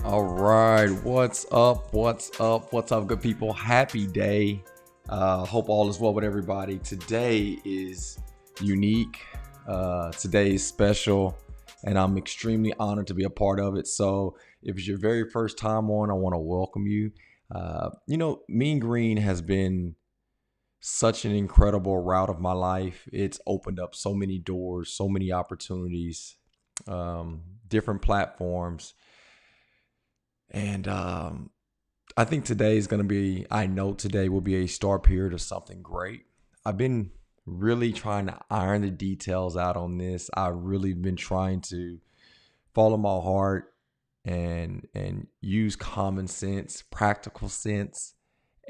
All right, what's up? What's up? What's up, good people? Happy day. Hope all is well with everybody. Today is unique. Today is special, and I'm extremely honored to be a part of it. So, if it's your very first time on, I want to welcome you. Mean Green has been such an incredible route of my life. It's opened up so many doors, so many opportunities, different platforms. And I think today is going to be, I know today will be a start period of something great. I've been really trying to iron the details out on this. I've really been trying to follow my heart and use common sense, practical sense.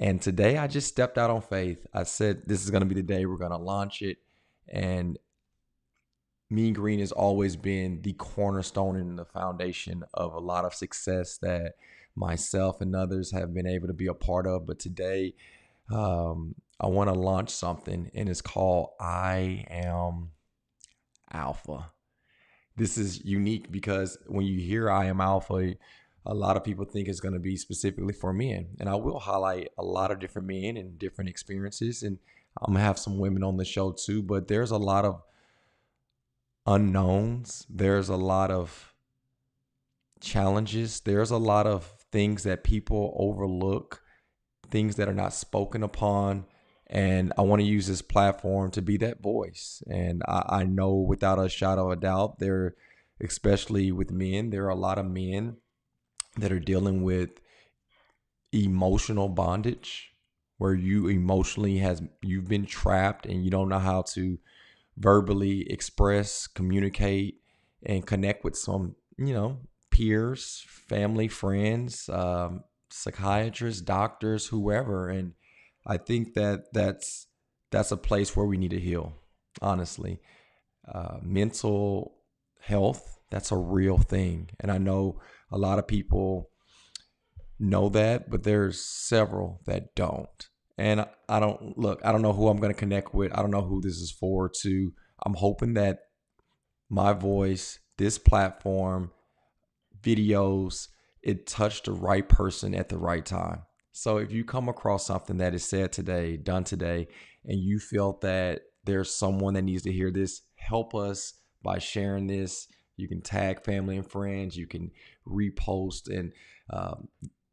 And today I just stepped out on faith. I said, this is going to be the day we're going to launch it. And Mean Green has always been the cornerstone and the foundation of a lot of success that myself and others have been able to be a part of. But today, I want to launch something, and it's called I Am Alpha. This is unique because when you hear I Am Alpha, a lot of people think it's going to be specifically for men. And I will highlight a lot of different men and different experiences. And I'm going to have some women on the show too. But there's a lot of unknowns. There's a lot of challenges. There's a lot of things that people overlook, things that are not spoken upon. And I want to use this platform to be that voice. And I know without a shadow of a doubt, especially with men, there are a lot of men that are dealing with emotional bondage where you've been trapped and you don't know how to verbally express, communicate, and connect with some, peers, family, friends, psychiatrists, doctors, whoever. And I think that's a place where we need to heal, honestly. Mental health, that's a real thing. And I know a lot of people know that, but there's several that don't. And I don't know who I'm going to connect with. I don't know who this is for to. I'm hoping that my voice, this platform, videos, it touched the right person at the right time. So if you come across something that is said today, done today, and you felt that there's someone that needs to hear this, help us by sharing this. You can tag family and friends. You can repost. And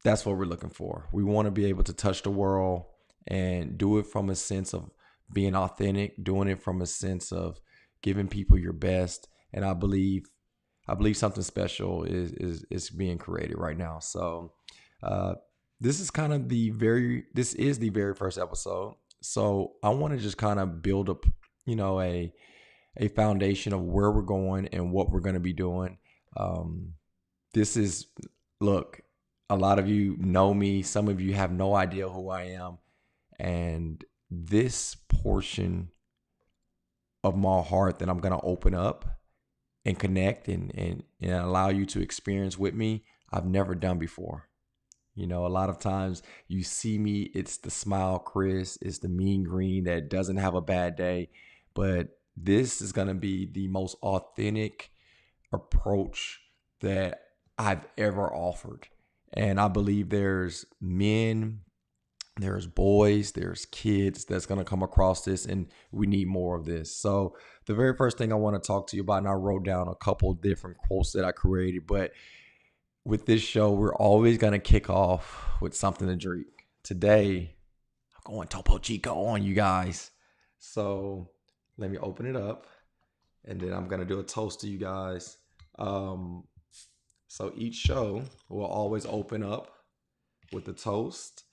that's what we're looking for. We want to be able to touch the world and do it from a sense of being authentic, doing it from a sense of giving people your best. And I believe something special is being created right now. So this is the very first episode. So I want to just kind of build up, a foundation of where we're going and what we're going to be doing. Look, a lot of you know me. Some of you have no idea who I am. And this portion of my heart that I'm going to open up and connect and allow you to experience with me, I've never done before. A lot of times you see me, it's the smile Chris, it's the Mean Green that doesn't have a bad day. But this is going to be the most authentic approach that I've ever offered. And I believe there's men, there's boys, there's kids that's going to come across this, and we need more of this. So the very first thing I want to talk to you about, and I wrote down a couple of different quotes that I created, but with this show, we're always going to kick off with something to drink. Today, I'm going Topo Chico on you guys. So let me open it up, and then I'm going to do a toast to you guys. So each show will always open up with a toast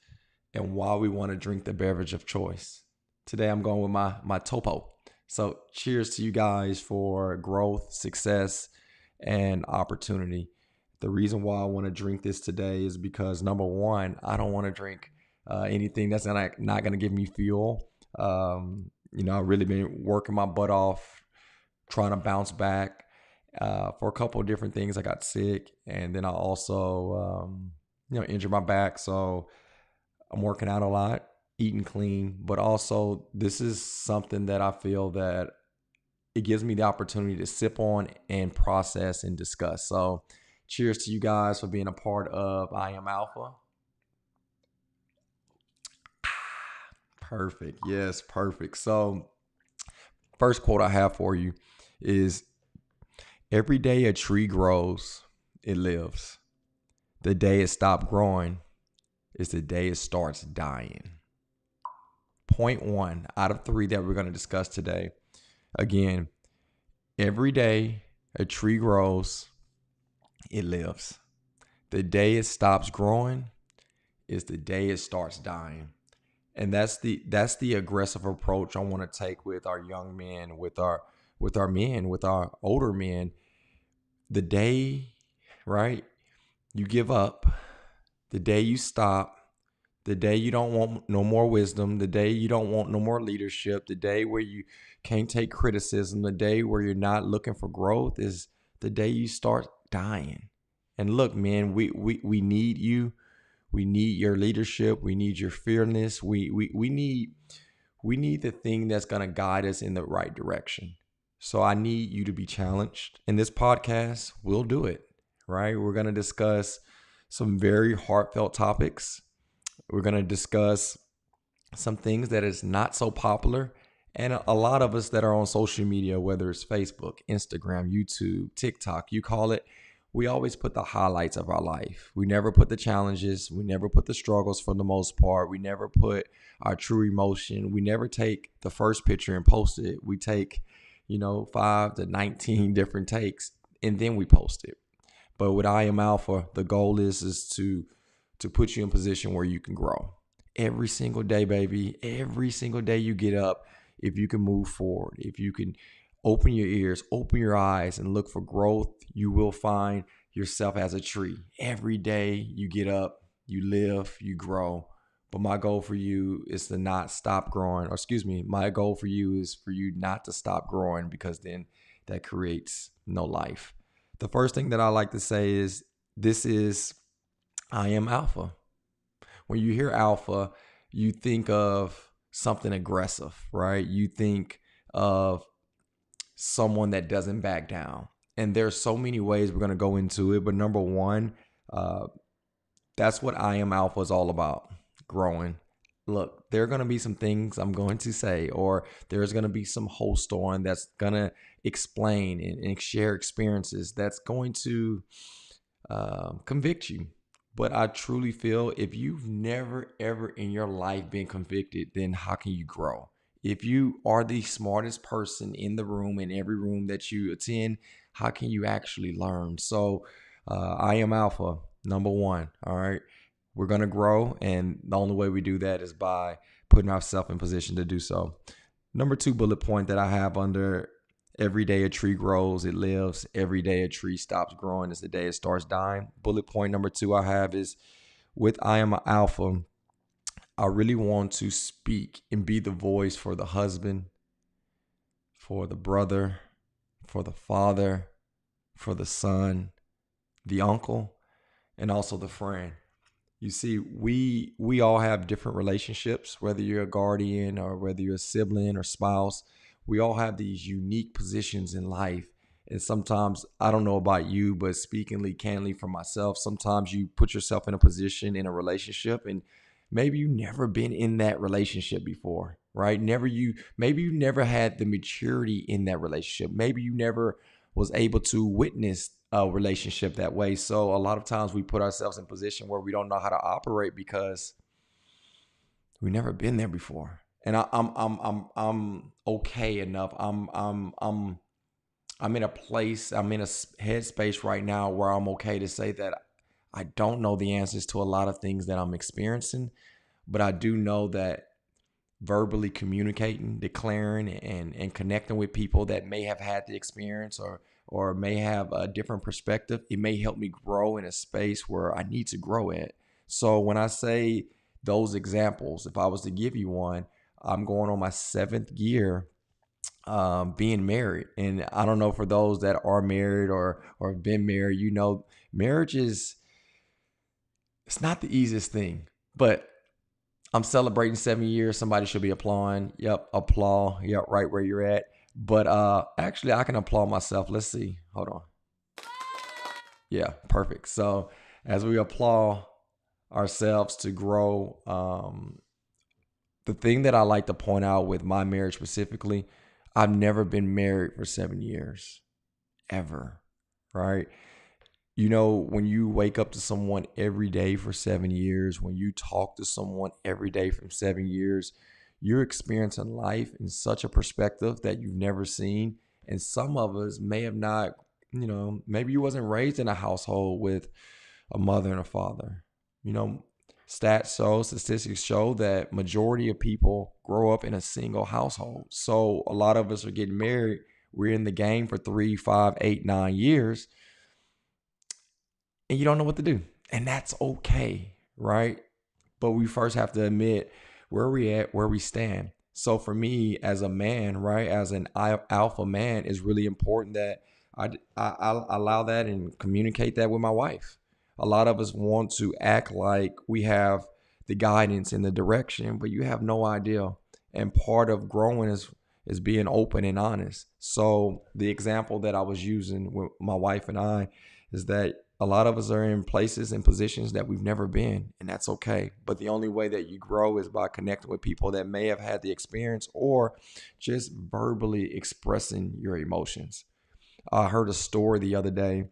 and why we want to drink the beverage of choice. Today I'm going with my Topo. So cheers to you guys for growth, success, and opportunity. The reason why I want to drink this today is because, number one, I don't want to drink anything that's not going to give me fuel. I've really been working my butt off, trying to bounce back for a couple of different things. I got sick, and then I also, injured my back. So I'm working out a lot, eating clean, but also this is something that I feel that it gives me the opportunity to sip on and process and discuss. So Cheers to you guys for being a part of I Am Alpha. Perfect. Yes, perfect. So, first quote I have for you is, every day a tree grows, it lives. The day it stops growing is the day it starts dying. Point 1 out of 3 that we're going to discuss today. Again, every day a tree grows, it lives. The day it stops growing is the day it starts dying. And that's the aggressive approach I want to take with our young men, with our men, with our older men. The day, right, you give up, the day you stop, the day you don't want no more wisdom, the day you don't want no more leadership, the day where you can't take criticism, the day where you're not looking for growth is the day you start dying. And look, man, we need you. We need your leadership. We need your fearlessness. We need the thing that's going to guide us in the right direction. So I need you to be challenged. In this podcast, we'll do it, right? We're going to discuss some very heartfelt topics. We're going to discuss some things that is not so popular. And a lot of us that are on social media, whether it's Facebook, Instagram, YouTube, TikTok, you call it, we always put the highlights of our life. We never put the challenges. We never put the struggles for the most part. We never put our true emotion. We never take the first picture and post it. We take, 5 to 19 different takes and then we post it. But with I Am Alpha, the goal is to put you in a position where you can grow. Every single day, baby, every single day you get up, if you can move forward, if you can open your ears, open your eyes, and look for growth, you will find yourself as a tree. Every day you get up, you live, you grow. But my goal for you is to not stop growing. My goal for you is for you not to stop growing, because then that creates no life. The first thing that I like to say is, this is I Am Alpha. When you hear alpha, you think of something aggressive, right? You think of someone that doesn't back down. And there's so many ways we're going to go into it. But number one, that's what I Am Alpha is all about, growing. Look, there are going to be some things I'm going to say, or there's going to be some host on that's going to explain and share experiences that's going to convict you. But I truly feel if you've never, ever in your life been convicted, then how can you grow? If you are the smartest person in the room, in every room that you attend, how can you actually learn? So I Am Alpha, number one. All right. We're going to grow. And the only way we do that is by putting ourselves in position to do so. Number 2 bullet point that I have under every day a tree grows, it lives. Every day a tree stops growing is the day it starts dying. Bullet point number 2 I have is, with I Am Alpha, I really want to speak and be the voice for the husband, for the brother, for the father, for the son, the uncle, and also the friend. You see, we all have different relationships, whether you're a guardian or whether you're a sibling or spouse. We all have these unique positions in life. And sometimes, I don't know about you, but speakingly candidly for myself, sometimes you put yourself in a position in a relationship and maybe you've never been in that relationship before, right? Maybe you never had the maturity in that relationship. Maybe you never was able to witness a relationship that way. So a lot of times we put ourselves in a position where we don't know how to operate because we've never been there before. And I'm okay enough. I'm in a place, I'm in a headspace right now where I'm okay to say that I don't know the answers to a lot of things that I'm experiencing, but I do know that verbally communicating, declaring, and connecting with people that may have had the experience or may have a different perspective, it may help me grow in a space where I need to grow at. So when I say those examples, if I was to give you one, I'm going on my 7th year being married. And I don't know, for those that are married or have been married, marriage it's not the easiest thing, but I'm celebrating 7 years. Somebody should be applauding. Yep, applaud. Yep, right where you're at. But actually, I can applaud myself. Let's see. Hold on. Yeah, perfect. So as we applaud ourselves to grow, the thing that I like to point out with my marriage specifically, I've never been married for 7 years, ever. Right. You know, when you wake up to someone every day for 7 years, when you talk to someone every day for 7 years, you're experiencing life in such a perspective that you've never seen. And some of us may have not, maybe you wasn't raised in a household with a mother and a father. You know, statistics show that majority of people grow up in a single household. So a lot of us are getting married. We're in the game for 3, 5, 8, 9 years, and you don't know what to do. And that's okay, right? But we first have to admit where we at, where we stand. So for me as a man, right, as an alpha man, is really important that I allow that and communicate that with my wife. A lot of us want to act like we have the guidance and the direction, but you have no idea. And part of growing is being open and honest. So the example that I was using with my wife and I is that a lot of us are in places and positions that we've never been, and that's okay. But the only way that you grow is by connecting with people that may have had the experience or just verbally expressing your emotions. I heard a story the other day,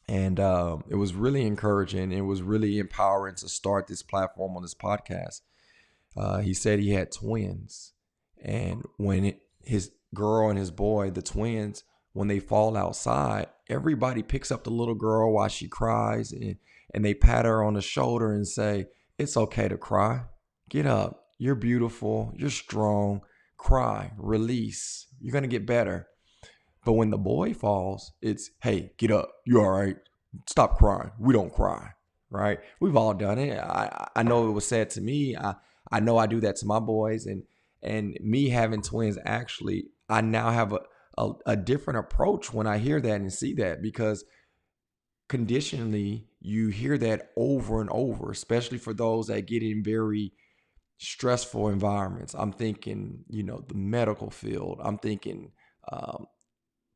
and it was really encouraging. It was really empowering to start this platform on this podcast. He said he had twins, and his girl and his boy, the twins, when they fall outside, everybody picks up the little girl while she cries, and they pat her on the shoulder and say, "It's okay to cry. Get up. You're beautiful. You're strong. Cry. Release. You're going to get better." But when the boy falls, it's, "Hey, get up. You all right? Stop crying. We don't cry." Right? We've all done it. I know it was said to me. I know I do that to my boys, and me having twins, actually, I now have a different approach when I hear that and see that, because conditionally you hear that over and over, especially for those that get in very stressful environments. I'm thinking, the medical field. I'm thinking um,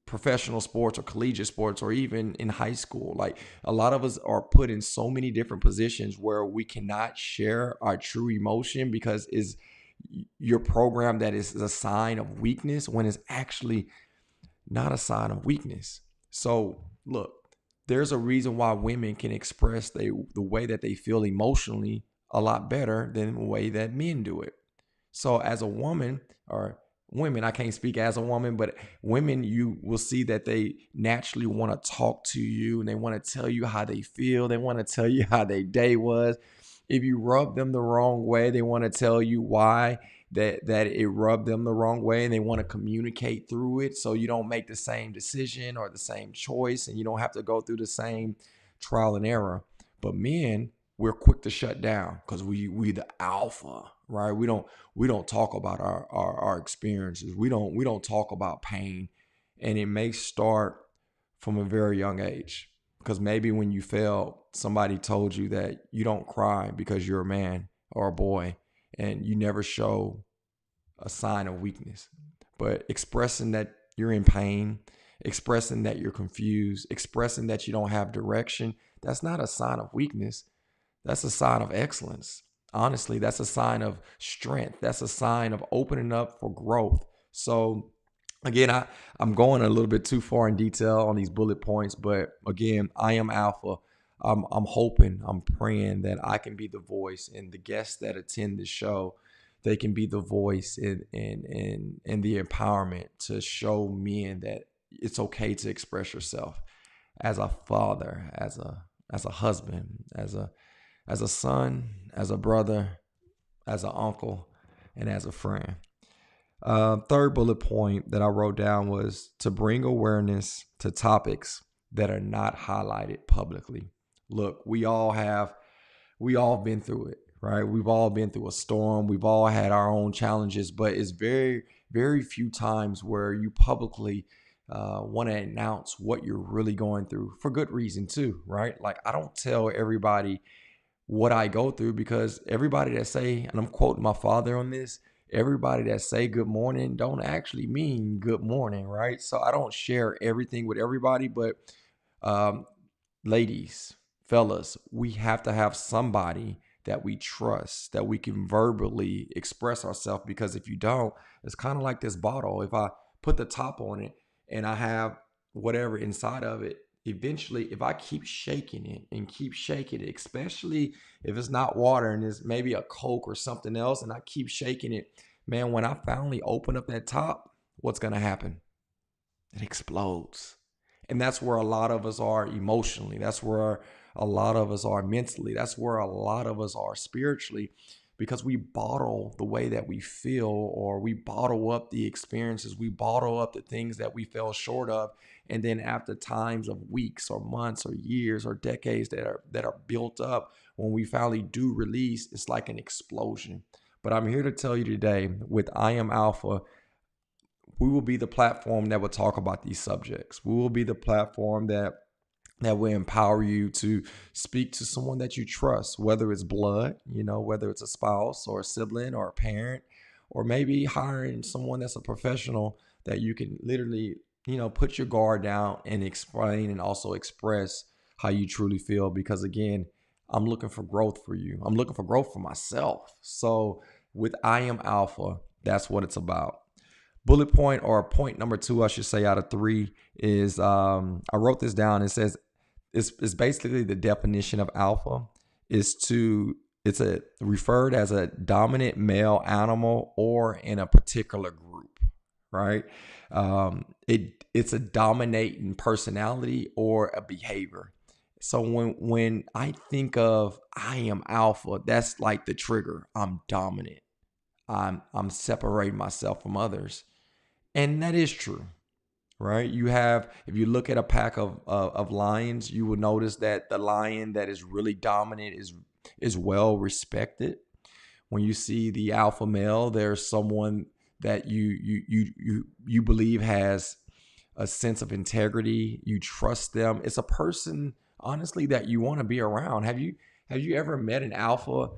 professional sports or collegiate sports, or even in high school. Like, a lot of us are put in so many different positions where we cannot share our true emotion because is your program that is a sign of weakness when it's actually not a sign of weakness. So look, there's a reason why women can express the way that they feel emotionally a lot better than the way that men do it. So as a woman, or women, I can't speak as a woman, but women, you will see that they naturally want to talk to you, and they want to tell you how they feel. They want to tell you how their day was. If you rub them the wrong way, they want to tell you why that it rubbed them the wrong way, and they want to communicate through it so you don't make the same decision or the same choice, and you don't have to go through the same trial and error. But men, we're quick to shut down because we the alpha, right? We don't talk about our experiences. We don't talk about pain, and it may start from a very young age, because maybe when you failed, somebody told you that you don't cry because you're a man or a boy, and you never show a sign of weakness. But expressing that you're in pain, expressing that you're confused, expressing that you don't have direction, that's not a sign of weakness. That's a sign of excellence. Honestly, that's a sign of strength. That's a sign of opening up for growth. So again, I'm going a little bit too far in detail on these bullet points, but again, I am alpha. I'm hoping, I'm praying that I can be the voice, and the guests that attend the show, they can be the voice and the empowerment to show men that it's okay to express yourself as a father, as a husband, as a son, as a brother, as an uncle, and as a friend. Third bullet point that I wrote down was to bring awareness to topics that are not highlighted publicly. Look, we all been through it, right? We've all been through a storm. We've all had our own challenges, but it's very, very few times where you publicly want to announce what you're really going through, for good reason too, right? Like, I don't tell everybody what I go through, because everybody that say, and I'm quoting my father on this, everybody that say good morning don't actually mean good morning, right? So I don't share everything with everybody, but um, ladies, fellas, we have to have somebody that we trust, that we can verbally express ourselves. Because if you don't, it's kind of like this bottle. If I put the top on it and I have whatever inside of it, eventually, if I keep shaking it and keep shaking it, especially if it's not water and it's maybe a Coke or something else, and I keep shaking it, man, when I finally open up that top, what's going to happen? It explodes. And that's where a lot of us are emotionally. That's where a lot of us are mentally. That's where a lot of us are spiritually, because we bottle the way that we feel, or we bottle up the experiences. We bottle up the things that we fell short of. And then after times of weeks or months or years or decades that are built up, when we finally do release, it's like an explosion. But I'm here to tell you today, with I Am Alpha, we will be the platform that will talk about these subjects. We will be the platform that will empower you to speak to someone that you trust, whether it's blood, whether it's a spouse or a sibling or a parent, or maybe hiring someone that's a professional that you can literally, put your guard down and explain and also express how you truly feel. Because again, I'm looking for growth for you. I'm looking for growth for myself. So with I Am Alpha, that's what it's about. Bullet point, or point number 2, I should say, out of 3 is, I wrote this down. It says it's basically the definition of alpha it's referred as a dominant male animal or in a particular group, right? It's a dominating personality or a behavior. So when I think of I am alpha, that's like the trigger. I'm dominant. I'm separating myself from others. And that is true, right? If you look at a pack of lions, you will notice that the lion that is really dominant is well respected. When you see the alpha male, there's someone that you believe has a sense of integrity. You trust them. It's a person, honestly, that you want to be around. Have you ever met an alpha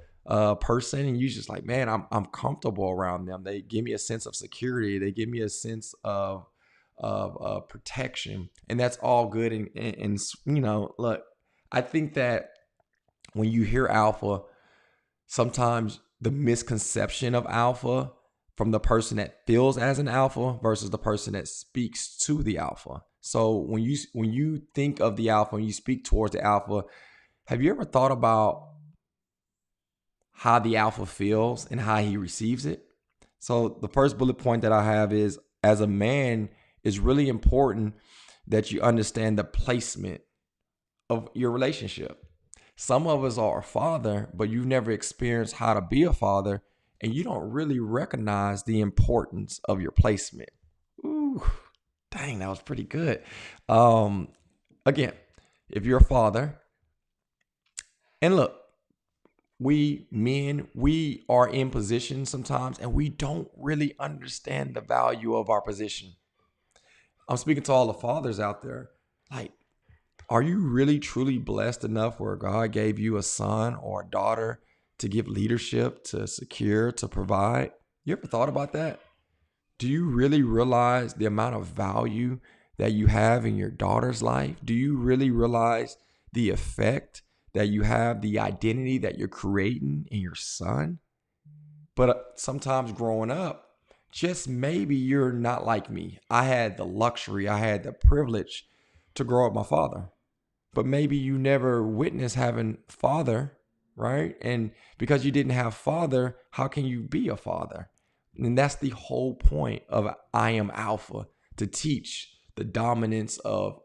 person and you just like, man, I'm comfortable around them. They give me a sense of security. They give me a sense of protection, and that's all good. And look, I think that when you hear alpha, sometimes the misconception of alpha from the person that feels as an alpha versus the person that speaks to the alpha. So when you think of the alpha and you speak towards the alpha, have you ever thought about how the alpha feels and how he receives it? So the first bullet point that I have is, as a man, it's really important that you understand the placement of your relationship. Some of us are a father, but you've never experienced how to be a father, and you don't really recognize the importance of your placement. Ooh, dang, that was pretty good. Again, if you're a father, and look, we men, we are in position sometimes and we don't really understand the value of our position. I'm speaking to all the fathers out there. Like, are you really truly blessed enough where God gave you a son or a daughter to give leadership, to secure, to provide? You ever thought about that? Do you really realize the amount of value that you have in your daughter's life? Do you really realize the effect that you have, the identity that you're creating in your son? But sometimes growing up, just maybe you're not like me. I had the luxury, I had the privilege to grow up with my father. But maybe you never witnessed having father, right? And because you didn't have father, how can you be a father? And that's the whole point of I Am Alpha, to teach the dominance of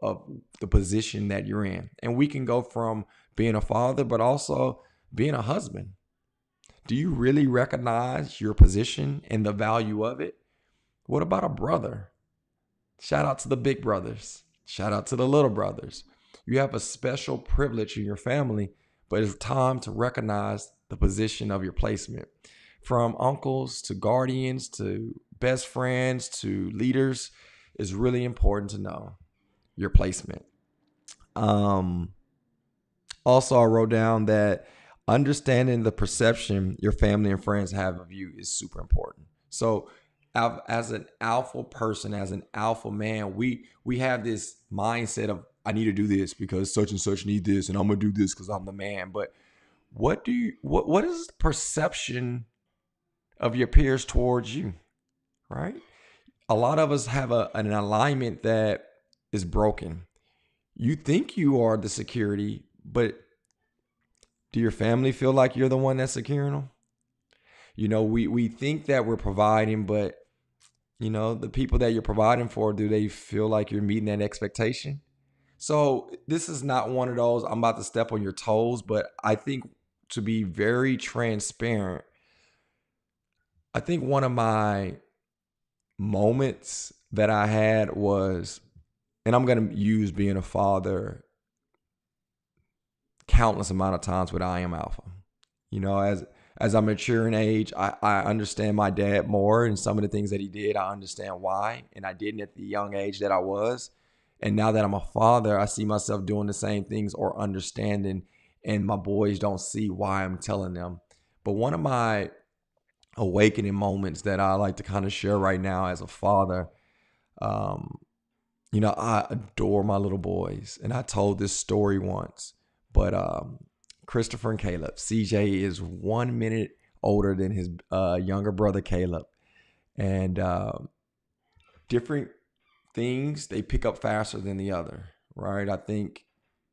the position that you're in. And we can go from being a father, but also being a husband. Do you really recognize your position and the value of it? What about a brother? Shout out to the big brothers. Shout out to the little brothers. You have a special privilege in your family, but it's time to recognize the position of your placement. From uncles to guardians to best friends to leaders, it's really important to know your placement. Also, I wrote down that understanding the perception your family and friends have of you is super important. So as an alpha person, as an alpha man, we have this mindset of I need to do this because such and such need this, and I'm gonna do this because I'm the man. But what is the perception of your peers towards you, right? A lot of us have an alignment that is broken. You think you are the security, but do your family feel like you're the one that's securing them? We think that we're providing, but the people that you're providing for, do they feel like you're meeting that expectation? So this is not one of those, I'm about to step on your toes, but I think, to be very transparent, I think one of my moments that I had was, and I'm going to use being a father countless amount of times with I Am Alpha. As I mature in age, I understand my dad more, and some of the things that he did, I understand why. And I didn't at the young age that I was. And now that I'm a father, I see myself doing the same things or understanding, and my boys don't see why I'm telling them. But one of my awakening moments that I like to kind of share right now as a father, I adore my little boys. And I told this story once, but Christopher and Caleb, CJ is 1 minute older than his younger brother Caleb. And different things, they pick up faster than the other, right? I think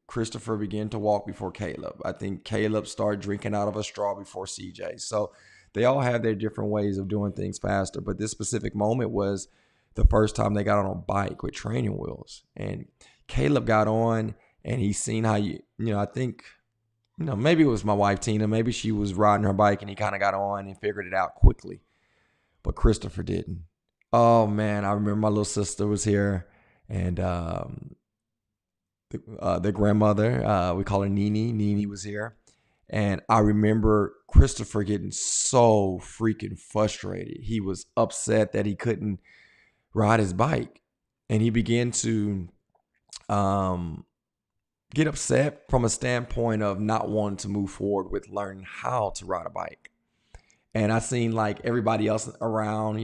Christopher began to walk before Caleb. I think Caleb started drinking out of a straw before CJ. So they all have their different ways of doing things faster. But this specific moment was the first time they got on a bike with training wheels. And Caleb got on, and he seen how I think, maybe it was my wife, Tina. Maybe she was riding her bike, and he kind of got on and figured it out quickly. But Christopher didn't. Oh, man, I remember my little sister was here, and the grandmother, we call her Nene. Nene was here. And I remember Christopher getting so freaking frustrated. He was upset that he couldn't ride his bike. And he began to get upset from a standpoint of not wanting to move forward with learning how to ride a bike. And I seen like everybody else around,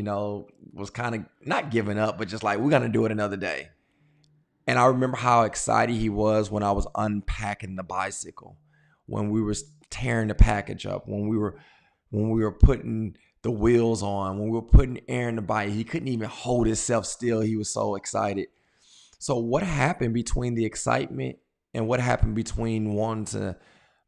was kind of not giving up, but just like, we're going to do it another day. And I remember how excited he was when I was unpacking the bicycle, when we were tearing the package up, when we were putting the wheels on, when we were putting air in the bike. He couldn't even hold himself still. He was so excited. So what happened between the excitement and what happened between wanting to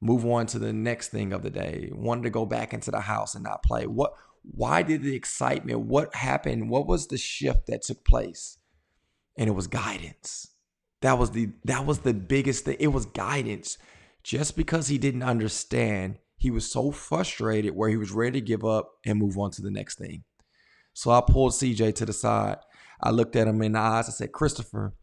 move on to the next thing of the day, wanted to go back into the house and not play? Why did the excitement, what happened? What was the shift that took place? And it was guidance. That was the biggest thing. It was guidance. Just because he didn't understand, he was so frustrated where he was ready to give up and move on to the next thing. So I pulled CJ to the side. I looked at him in the eyes. I said, Christopher,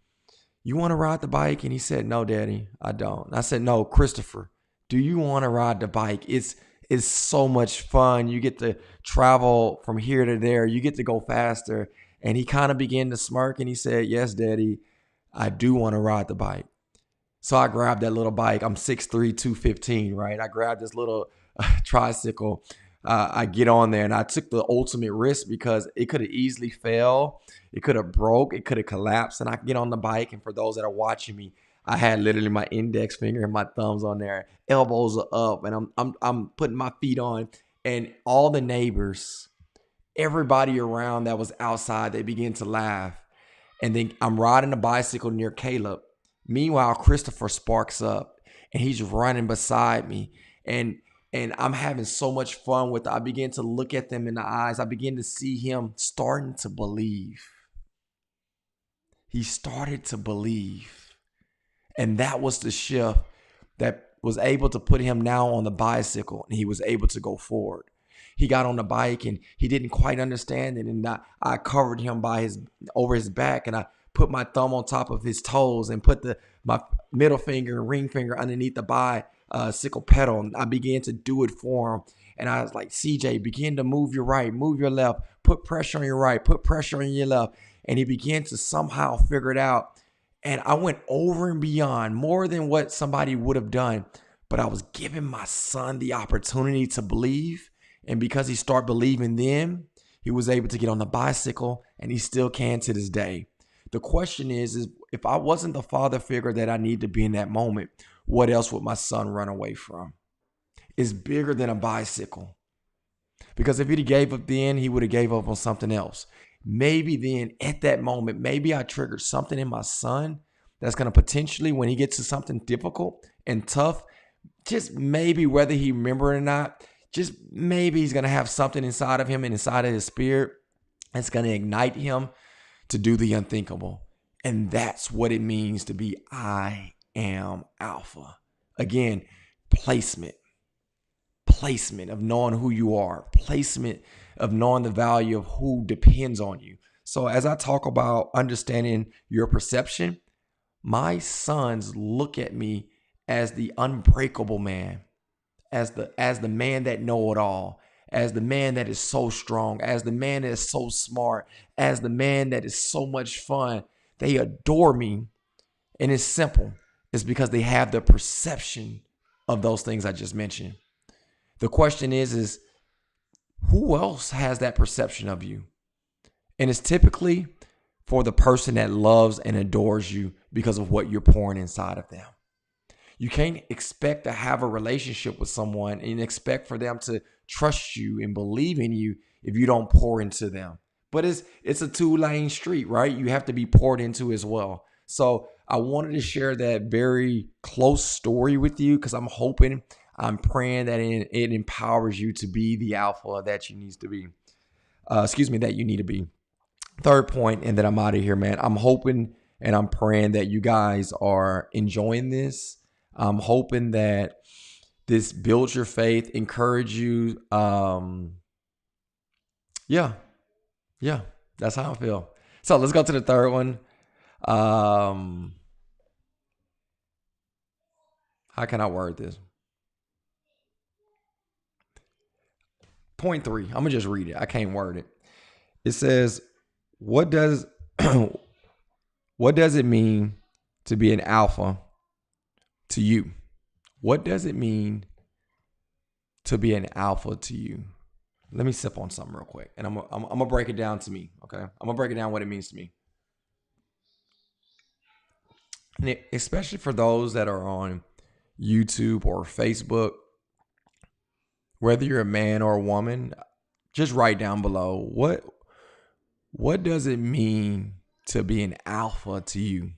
you want to ride the bike? And he said, no, Daddy, I don't. And I said, no, Christopher, do you want to ride the bike? It's so much fun. You get to travel from here to there. You get to go faster. And he kind of began to smirk, and he said, yes, Daddy, I do want to ride the bike. So I grabbed that little bike. I'm 6'3", 215, right? I grabbed this little tricycle. I get on there, and I took the ultimate risk because it could have easily fell. It could have broke. It could have collapsed. And I get on the bike, and for those that are watching me, I had literally my index finger and my thumbs on there. Elbows are up, and I'm putting my feet on. And all the neighbors, everybody around that was outside, they began to laugh. And then I'm riding a bicycle near Caleb. Meanwhile, Christopher sparks up, and he's running beside me. And I'm having so much fun with it. I begin to look at them in the eyes. I begin to see him starting to believe. He started to believe. And that was the shift that was able to put him now on the bicycle, and he was able to go forward. He got on the bike, and he didn't quite understand it. And I covered him over his back, and I put my thumb on top of his toes and put my middle finger and ring finger underneath the bicycle pedal. And I began to do it for him. And I was like, CJ, begin to move your right, move your left, put pressure on your right, put pressure on your left. And he began to somehow figure it out. And I went over and beyond, more than what somebody would have done. But I was giving my son the opportunity to believe. And because he started believing then, he was able to get on the bicycle, and he still can to this day. The question is if I wasn't the father figure that I need to be in that moment, what else would my son run away from? It's bigger than a bicycle. Because if he'd gave up then, he would have gave up on something else. Maybe then at that moment, maybe I triggered something in my son that's going to potentially, when he gets to something difficult and tough, just maybe whether he remember it or not, just maybe he's going to have something inside of him and inside of his spirit that's going to ignite him to do the unthinkable. And that's what it means to be I am alpha. Again, placement of knowing who you are, placement of knowing the value of who depends on you. So as I talk about understanding your perception, my sons look at me as the unbreakable man, as the man that know it all, as the man that is so strong, as the man that is so smart, as the man that is so much fun. They adore me. And it's simple. It's because they have the perception of those things I just mentioned. The question is who else has that perception of you? And it's typically for the person that loves and adores you because of what you're pouring inside of them. You can't expect to have a relationship with someone and expect for them to trust you and believe in you if you don't pour into them. But it's a 2-lane street, right? You have to be poured into as well. So I wanted to share that very close story with you because I'm praying that it empowers you to be the alpha that you need to be. That you need to be. Third point, and then I'm out of here, man. I'm hoping and I'm praying that you guys are enjoying this. I'm hoping that this builds your faith, encourage you. Yeah, that's how I feel. So let's go to the third one. How can I word this? Point 3. I'm gonna just read it. I can't word it. It says, what does it mean to be an alpha to you? What does it mean to be an alpha to you? Let me sip on something real quick, and I'm gonna break it down to me. Okay, I'm gonna break it down what it means to me, and especially for those that are on YouTube or Facebook. Whether you're a man or a woman, just write down below what does it mean to be an alpha to you?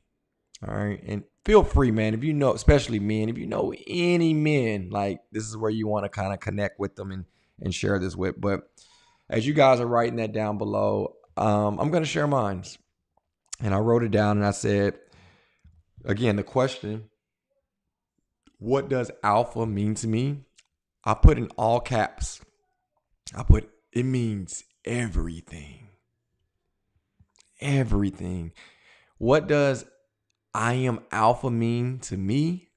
All right. And feel free, man, if you know, especially men, if you know any men, like this is where you want to kind of connect with them and share this with. But as you guys are writing that down below, I'm going to share mine. And I wrote it down and I said, again, the question, what does alpha mean to me? I put in all caps. It means everything. Everything. What does I am alpha mean to me?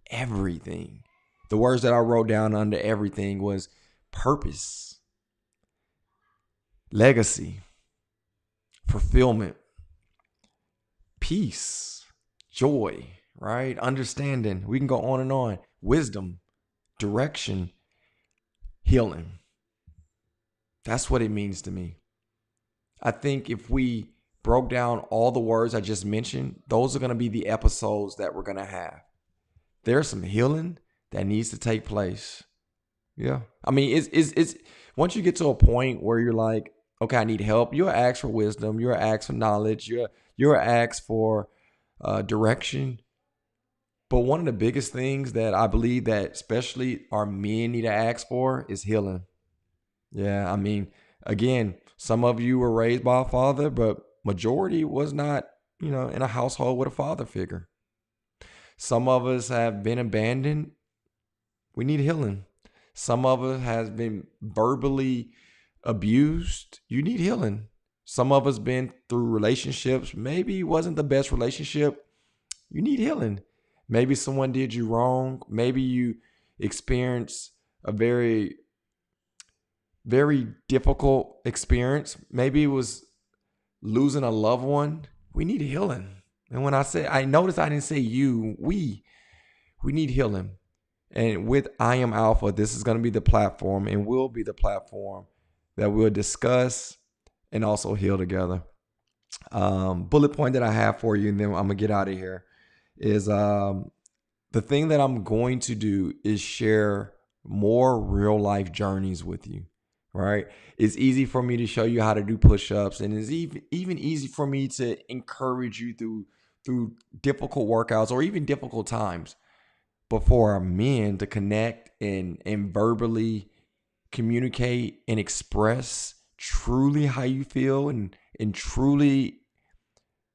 Everything. The words that I wrote down under everything was purpose, legacy, fulfillment, peace, joy, right? Understanding. We can go on and on. Wisdom, direction, healing. That's what it means to me. I think if we broke down all the words I just mentioned, those are going to be the episodes that we're going to have. There's some healing that needs to take place. Yeah. I mean, it's once you get to a point where you're like, okay, I need help, you'll ask for wisdom, you'll ask for knowledge, you'll ask for direction. But one of the biggest things that I believe that especially our men need to ask for is healing. Yeah, I mean, again, some of you were raised by a father, but majority was not, in a household with a father figure. Some of us have been abandoned. We need healing. Some of us has been verbally abused. You need healing. Some of us been through relationships. Maybe it wasn't the best relationship. You need healing. Maybe someone did you wrong. Maybe you experienced a very, very difficult experience. Maybe it was losing a loved one. We need healing. And when I noticed I didn't say you, we need healing. And with I Am Alpha, this is going to be the platform and will be the platform that we'll discuss and also heal together. bullet point that I have for you, and then I'm gonna get out of here, is the thing that I'm going to do is share more real life journeys with you. Right? It's easy for me to show you how to do push-ups, and it's even easy for me to encourage you through difficult workouts or even difficult times. But for our men to connect and verbally communicate and express truly how you feel and truly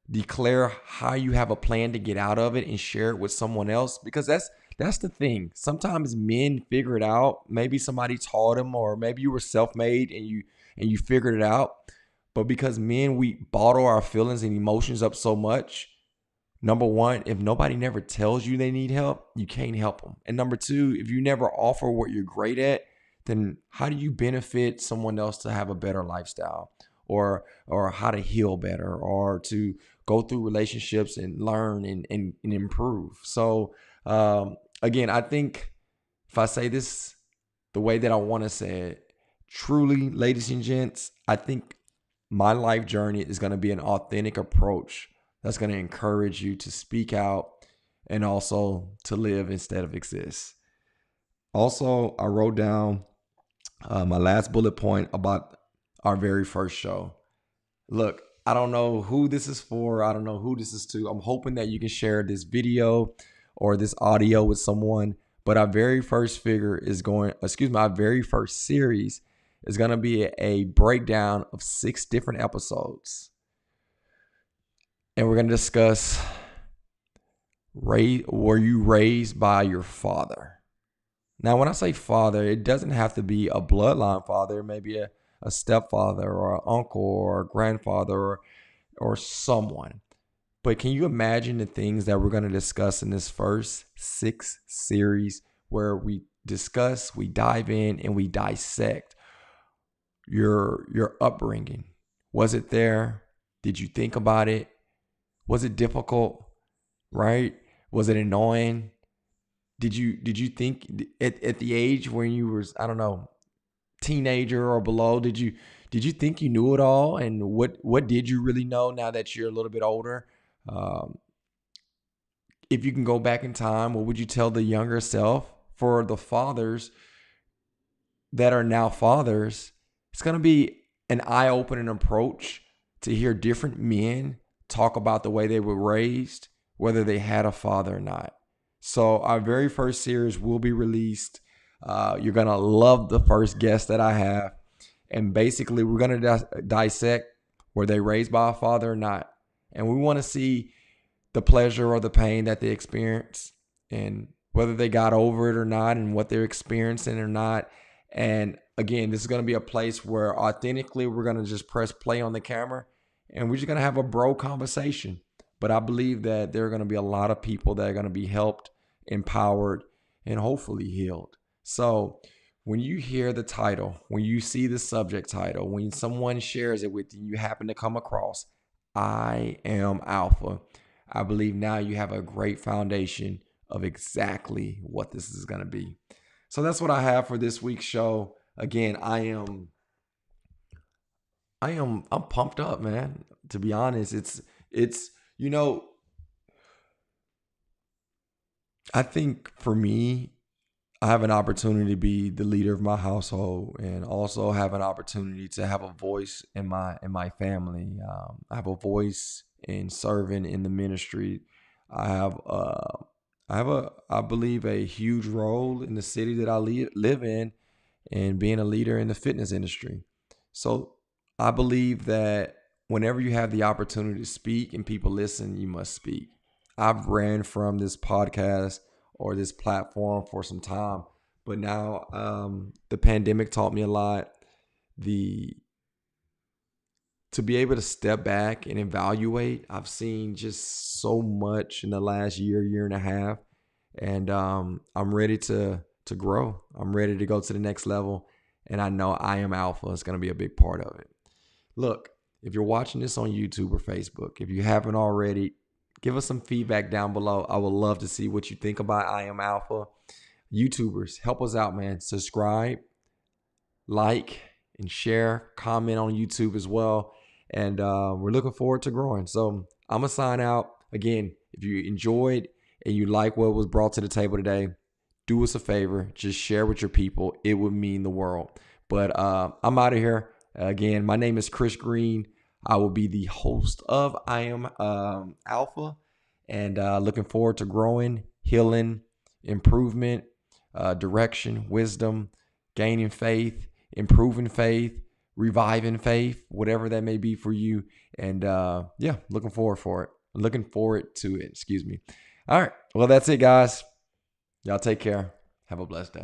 declare how you have a plan to get out of it and share it with someone else, because that's the thing. Sometimes men figure it out. Maybe somebody taught them, or maybe you were self-made and you figured it out. But because men, we bottle our feelings and emotions up so much. Number one, if nobody never tells you they need help, you can't help them. And number two, if you never offer what you're great at, then how do you benefit someone else to have a better lifestyle, or how to heal better, or to go through relationships and learn and improve? So again, I think if I say this the way that I want to say it, truly, ladies and gents, I think my life journey is going to be an authentic approach that's going to encourage you to speak out and also to live instead of exist. Also, I wrote down my last bullet point about our very first show. Look, I don't know who this is for. I don't know who this is to. I'm hoping that you can share this video or this audio with someone. But our very first our very first series is going to be a breakdown of 6 different episodes. And we're going to discuss, were you raised by your father? Now, when I say father, it doesn't have to be a bloodline father. It may be a stepfather or an uncle or a grandfather or someone. But can you imagine the things that we're going to discuss in this first 6 series, where we discuss, we dive in, and we dissect your upbringing? Was it there? Did you think about it? Was it difficult? Right? Was it annoying? Did you think at the age when you were, I don't know, teenager or below, did you think you knew it all? And what did you really know now that you're a little bit older? Um, if you can go back in time, what would you tell the younger self? For the fathers that are now fathers, it's going to be an eye-opening approach to hear different men talk about the way they were raised, whether they had a father or not. So our very first series will be released. You're going to love the first guest that I have. And basically, we're going to dissect, were they raised by a father or not? And we want to see the pleasure or the pain that they experienced, and whether they got over it or not, and what they're experiencing or not. And again, this is going to be a place where authentically we're going to just press play on the camera, and we're just going to have a bro conversation. But I believe that there are going to be a lot of people that are going to be helped, empowered, and hopefully healed. So when you hear the title, when you see the subject title, when someone shares it with you, you happen to come across I Am Alpha, I believe now you have a great foundation of exactly what this is going to be. So that's what I have for this week's show. Again, I'm pumped up, man. To be honest, it's you know, I think for me, I have an opportunity to be the leader of my household, and also have an opportunity to have a voice in my family. I have a voice in serving in the ministry. I have I believe a huge role in the city that I live in, and being a leader in the fitness industry. So I believe that whenever you have the opportunity to speak and people listen, you must speak. I've ran from this podcast or this platform for some time, but now the pandemic taught me a lot. The To be able to step back and evaluate, I've seen just so much in the last year and a half, and I'm ready to grow. I'm ready to go to the next level, and I know I Am Alpha is going to be a big part of it. Look, if you're watching this on YouTube or Facebook, if you haven't already, give us some feedback down below. I would love to see what you think about I Am Alpha. YouTubers, help us out, man. Subscribe, like, and share. Comment on YouTube as well. and we're looking forward to growing. So I'm going to sign out. Again, if you enjoyed and you like what was brought to the table today, do us a favor. Just share with your people. It would mean the world. But I'm out of here. Again, my name is Chris Green. I will be the host of I Am Alpha, and looking forward to growing, healing, improvement, direction, wisdom, gaining faith, improving faith, reviving faith, whatever that may be for you. And yeah, looking forward to it. Excuse me. All right. Well, that's it, guys. Y'all take care. Have a blessed day.